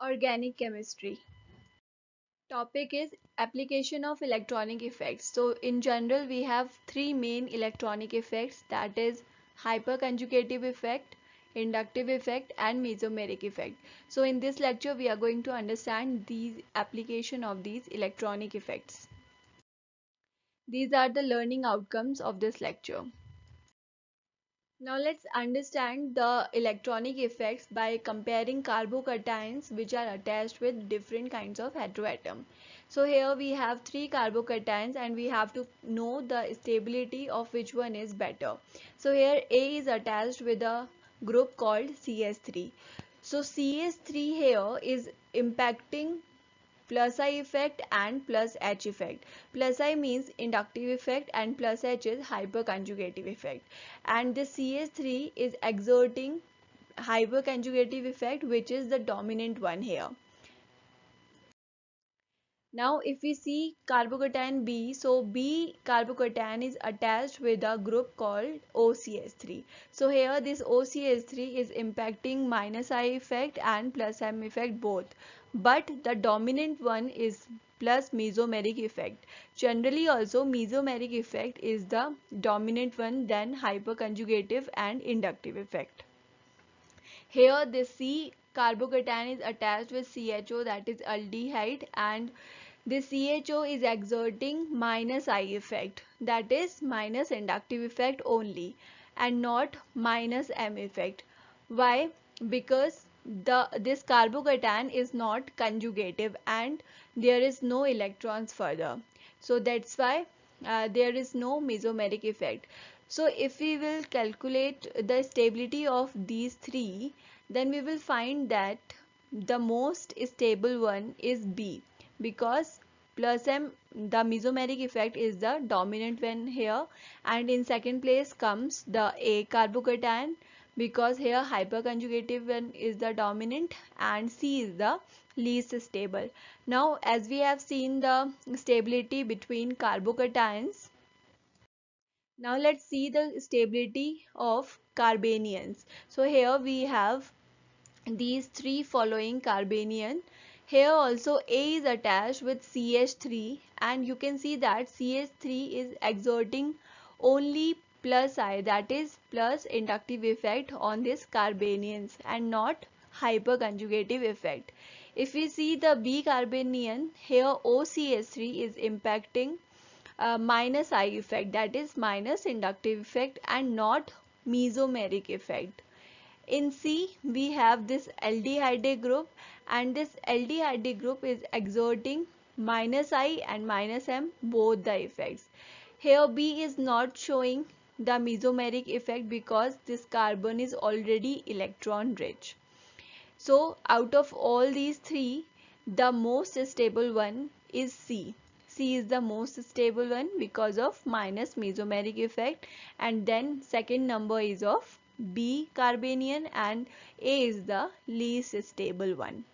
Organic chemistry. Topic is application of electronic effects. So in general we have three main electronic effects, that is hyperconjugative effect, inductive effect and mesomeric effect. So in this lecture we are going to understand these application of these electronic effects. These are the learning outcomes of this lecture. Now let's understand the electronic effects by comparing carbocations which are attached with different kinds of heteroatom. So here we have three carbocations and we have to know the stability of which one is better. So here A is attached with a group called CS3. So CS3 here is impacting plus I effect and plus H effect. Plus I means inductive effect and plus H is hyperconjugative effect. And the CH3 is exerting hyperconjugative effect, which is the dominant one here. Now if we see carbocation B, so B carbocation is attached with a group called OCH3. So here this OCH3 is impacting minus I effect and plus M effect both. But the dominant one is plus mesomeric effect. Generally also mesomeric effect is the dominant one than hyperconjugative and inductive effect. Here the C carbocation is attached with CHO, that is aldehyde, and the CHO is exerting minus I effect, that is minus inductive effect only and not minus M effect. Why? Because this carbocation is not conjugative and there is no electrons further. So that's why there is no mesomeric effect. So if we will calculate the stability of these three, then we will find that the most stable one is B, because plus M, the mesomeric effect, is the dominant one here, and in second place comes the A carbocation, because here hyperconjugative one is the dominant and C is the least stable. Now as we have seen the stability between carbocations, now let's see the stability of carbanions. So here we have these three following carbanion. Here also A is attached with CH3 and you can see that CH3 is exerting only plus I, that is plus inductive effect on this carbanions and not hyperconjugative effect. If we see the B carbanion, here OCH3 is impacting minus I effect, that is minus inductive effect and not mesomeric effect. In C we have this aldehyde group and this aldehyde group is exerting minus I and minus M both the effects. Here B is not showing the mesomeric effect because this carbon is already electron rich. So out of all these three, the most stable one is C. C is the most stable one because of minus mesomeric effect, and then second number is of B carbanion and A is the least stable one.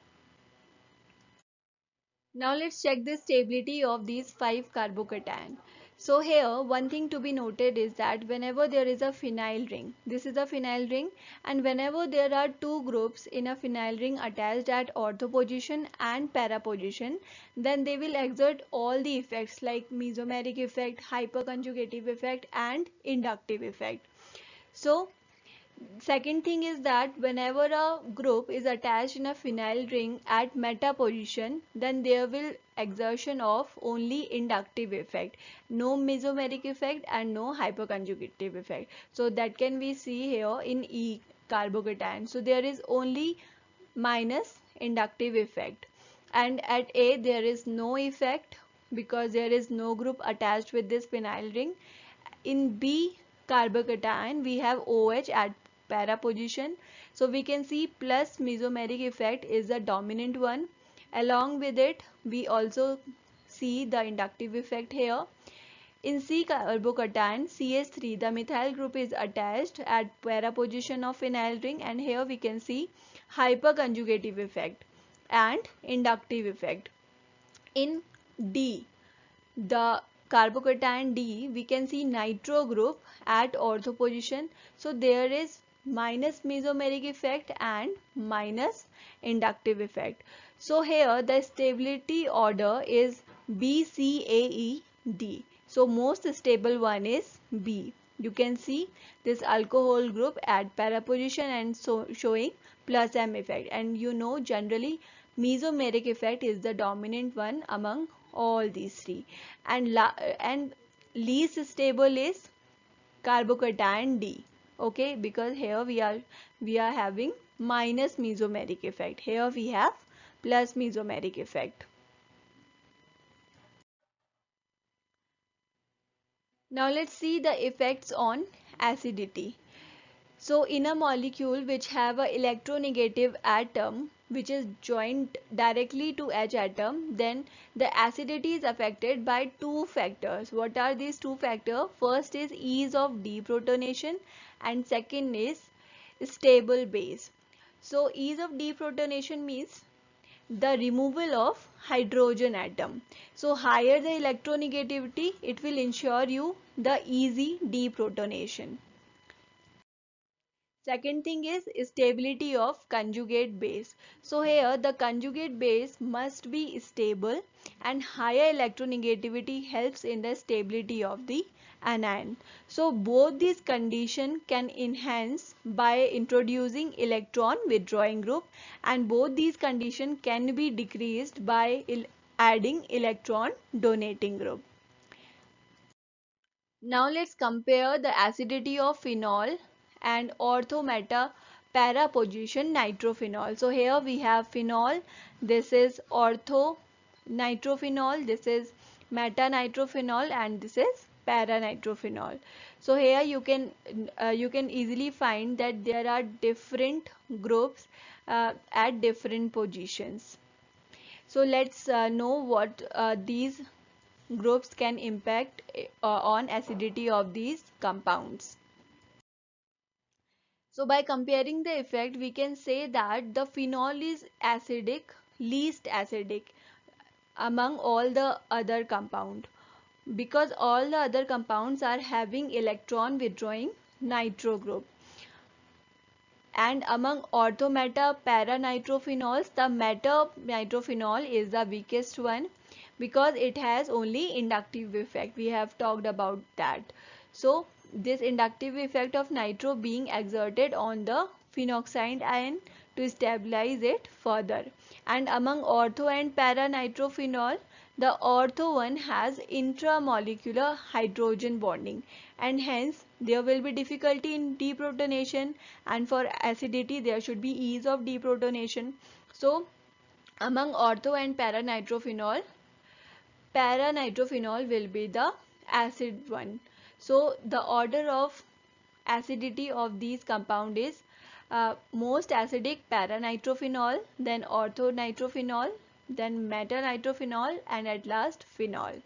Now let's check the stability of these 5 carbocation. So here one thing to be noted is that whenever there is a phenyl ring, this is a phenyl ring, and whenever there are two groups in a phenyl ring attached at ortho position and para position, then they will exert all the effects like mesomeric effect, hyperconjugative effect and inductive effect. So second thing is that whenever a group is attached in a phenyl ring at meta position, then there will exertion of only inductive effect, no mesomeric effect and no hyperconjugative effect. So that can we see here in E carbocation. So there is only minus inductive effect, and at A there is no effect because there is no group attached with this phenyl ring. In B carbocation we have OH at para position, so we can see plus mesomeric effect is the dominant one. Along with it we also see the inductive effect here. In C carbocation CH3, the methyl group is attached at para position of phenyl ring, and here we can see hyperconjugative effect and inductive effect. In D, the carbocation D, we can see nitro group at ortho position, so there is minus mesomeric effect and minus inductive effect. So here the stability order is B, C, A, E, D. So most stable one is B. You can see this alcohol group at para position and so showing plus M effect, and you know generally mesomeric effect is the dominant one among all these three, and least stable is carbocation D. Okay, because here we are having minus mesomeric effect, here we have plus mesomeric effect. Now let's see the effects on acidity. So in a molecule which have a electronegative atom which is joined directly to H atom, then the acidity is affected by two factors. What are these two factors? First is ease of deprotonation and second is stable base. So ease of deprotonation means the removal of hydrogen atom. So higher the electronegativity, it will ensure you the easy deprotonation. Second thing is stability of conjugate base. So here the conjugate base must be stable, and higher electronegativity helps in the stability of the anion. So both these conditions can enhance by introducing electron withdrawing group, and both these conditions can be decreased by adding electron donating group. Now let's compare the acidity of phenol and ortho-meta para position nitrophenol. So here we have phenol, this is ortho nitrophenol, this is meta nitrophenol, and this is para nitrophenol. So here you can easily find that there are different groups at different positions. So let's know what these groups can impact on acidity of these compounds. So by comparing the effect, we can say that the phenol is acidic, least acidic among all the other compound, because all the other compounds are having electron withdrawing nitro group. And among orthometa para nitrophenols, the meta nitrophenol is the weakest one because it has only inductive effect. We have talked about that. So this inductive effect of nitro being exerted on the phenoxide ion to stabilize it further. And among ortho and para nitrophenol, the ortho one has intramolecular hydrogen bonding, and hence there will be difficulty in deprotonation, and for acidity there should be ease of deprotonation. So among ortho and para nitrophenol will be the acid one. So the order of acidity of these compound is most acidic para nitrophenol, then ortho nitrophenol, then meta nitrophenol, and at last phenol.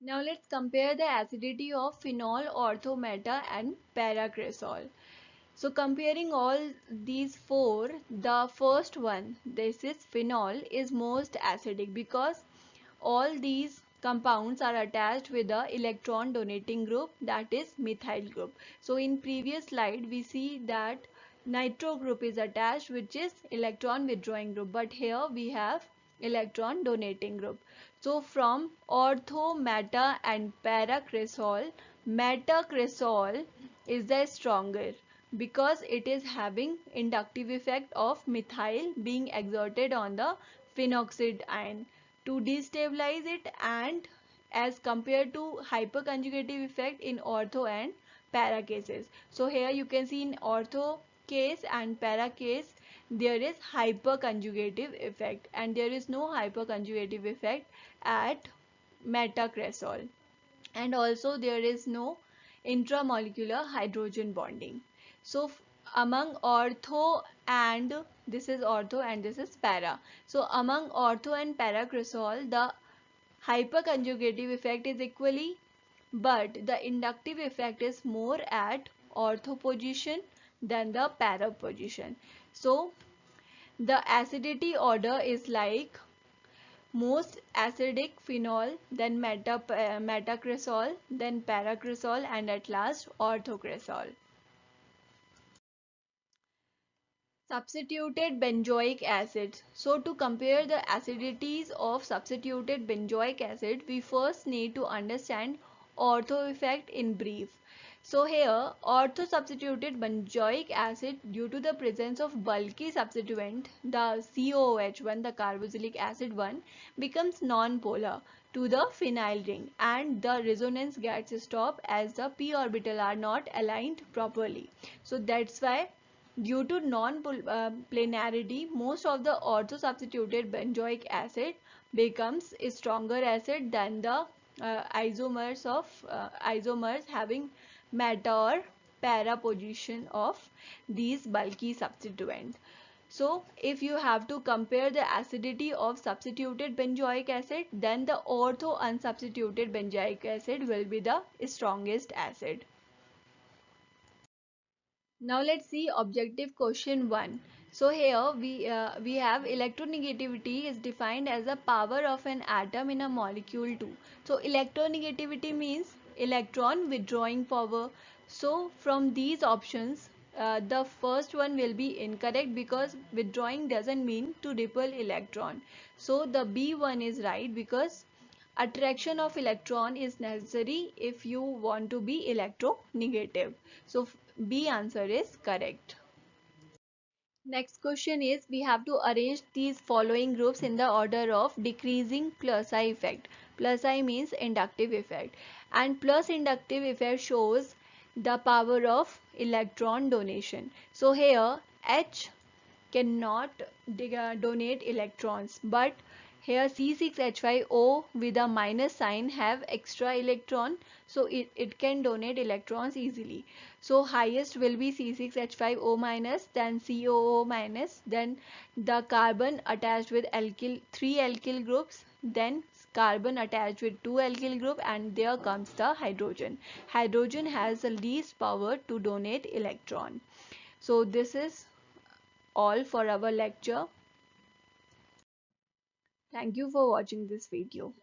Now let's compare the acidity of phenol, ortho, meta, and paracresol. So comparing all these four, the first one, this is phenol, is most acidic because all these compounds are attached with the electron donating group, that is methyl group. So in previous slide we see that nitro group is attached, which is electron withdrawing group, but here we have electron donating group. So from ortho, meta, and paracresol, metacresol is the stronger because it is having inductive effect of methyl being exerted on the phenoxide ion to destabilize it, and as compared to hyperconjugative effect in ortho and para cases. So here you can see in ortho case and para case there is hyperconjugative effect, and there is no hyperconjugative effect at metacresol, and also there is no intramolecular hydrogen bonding. So among ortho and this is ortho and this is para. So among ortho and paracresol, the hyperconjugative effect is equally, but the inductive effect is more at ortho position than the para position. So the acidity order is like most acidic phenol, then metacresol, then paracresol, and at last orthocresol. Substituted benzoic acid. So to compare the acidities of substituted benzoic acid, we first need to understand ortho effect in brief. So here, ortho substituted benzoic acid, due to the presence of bulky substituent, the COOH1, the carboxylic acid one, becomes non-polar to the phenyl ring, and the resonance gets stopped as the p orbital are not aligned properly. So that's why, due to non-planarity, most of the ortho-substituted benzoic acid becomes a stronger acid than the isomers having meta or para position of these bulky substituents. So if you have to compare the acidity of substituted benzoic acid, then the ortho unsubstituted benzoic acid will be the strongest acid. Now let's see objective question 1. So here we have electronegativity is defined as the power of an atom in a molecule 2. So electronegativity means electron withdrawing power. So from these options, the first one will be incorrect because withdrawing doesn't mean to repel electron. So the B one is right because attraction of electron is necessary if you want to be electronegative. So B answer is correct. Next question is, we have to arrange these following groups in the order of decreasing plus I effect. Plus I means inductive effect, and plus inductive effect shows the power of electron donation. So here H cannot donate electrons, but here C6H5O with a minus sign have extra electron, so it can donate electrons easily. So highest will be C6H5O minus, then COO minus, then the carbon attached with alkyl 3 alkyl groups, then carbon attached with 2 alkyl group, and there comes the hydrogen. Hydrogen has the least power to donate electron. So this is all for our lecture. Thank you for watching this video.